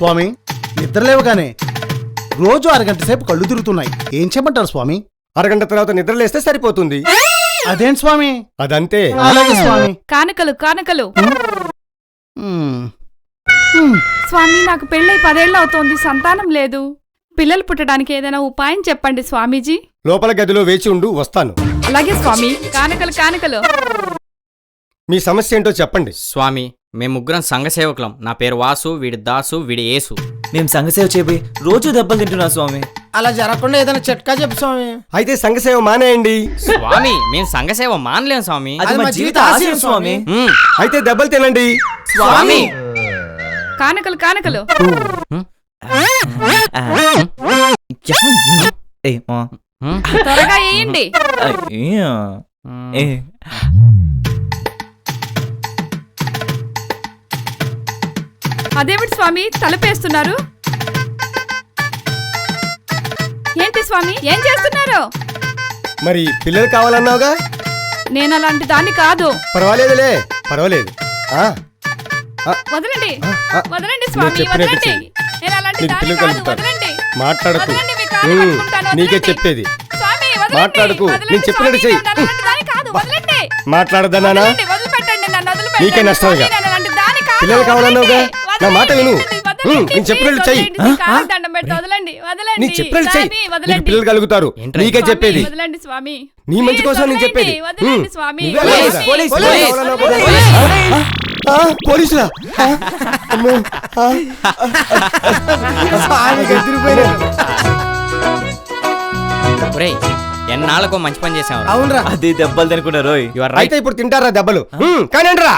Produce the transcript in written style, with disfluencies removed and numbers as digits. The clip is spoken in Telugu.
స్వామి నిద్రలేవగానే రోజు అరగంట సేపు కళ్ళు తిరుగుతున్నాయి, ఏం చేయమంటారు స్వామి? అరగంట తర్వాత నిద్రలేస్తే సరిపోతుంది. అదేంటి స్వామి? అదంతే. అలాగే స్వామి. కానుకలు కానుకలు. స్వామి నాకు పెళ్ళై 10 ఏళ్ళు అవుతోంది, సంతానం లేదు. పిల్లలు పుట్టడానికి ఏదైనా ఉపాయం చెప్పండి స్వామీజీ. లోపల గదిలో వేచి ఉండు, వస్తాను. అలాగే స్వామి. కానుకలు కానుకలు. మీ సమస్య ఏంటో చెప్పండి. స్వామి మేము ముగ్గురం సంఘసేవకులం. నా పేరు వాసు, వీడి దాసు, వీడి యేసు. మేము సంఘసేవ చేయబోయి రోజు దెబ్బలు తింటున్నాం స్వామి. అలా జరగకుండా ఏదైనా చిట్కా చెప్పు స్వామి. అయితే సంఘసేవ మానేయండి. స్వామి మేము సంఘసేవ మానలేం స్వామి. అది మా జీవిత ఆశయం స్వామి. అయితే దెబ్బలు తినండి స్వామి. కానుకలు కానుకలు. త్వరగా వేయండి. అదేమిటి స్వామి తలపేస్తున్నారు? ఏంటి స్వామి ఏం చేస్తున్నారు? మరి పిల్లలు కావాలన్నావుగా. నేను అలాంటి దాన్ని కాదు. పర్వాలేదులే, పర్వాలేదు. వదలండి వదలండి స్వామి, వదలండి. నేను అలాంటి దాన్ని కాదు, వదలండి. మాట్లాడకు, వదలండి, మీ కాళ్ళు పట్టుకుంటాను, నీకే వదలండి. చెప్పేది. స్వామి వదలండి, మాట్లాడకు, వదలండి నేను చెప్పినట్టు స్వామి, చెయ్యి. నేను అలాంటి దాన్ని కాదు, వదలండి. మాట్లాడదన్నానా? వదలండి, వదిలిపెట్టండి, నన్ను వదిలిపెట్టండి. నీకే నష్టంగా. స్వామి, నేను అలాంటి దాన్ని కాదు, పిల్లలు కావాలన్నావుగా, వదలండి, నా మాట విను. వదలండి, నేను చెప్పినట్టు ప్లీజ్ చెయ్యి. వదలండి, కాళ్ళకి దండం పెట్టి వదలండి, వదలండి. నీ చెప్పినట్టు చెయ్యి. స్వామి, నీకు వదలండి. పిల్లలు కలుగుతారు. ఏంట్రా? నీకే స్వామి, చెప్పేది. వదలండి స్వామి. నీ మంచి ప్లీజ్ కోసం నేను వదలండి, చెప్పేది. వదలండి స్వామి. నువ్వే ప్లీజ్. కదా. పోలీస్, పిల్లలు పోలీస్, కావాలన్నావు పోలీస్. కదా. పోలీసులా? అమ్మో. ఒరేయ్ ఎన్నాళ్ళకో మంచి పని చేసావు. అవునరా. అది దెబ్బలు తినుకున్నారు. You are right. అయితే ఇప్పుడు తింటారా దెబ్బలు? కానండి రా.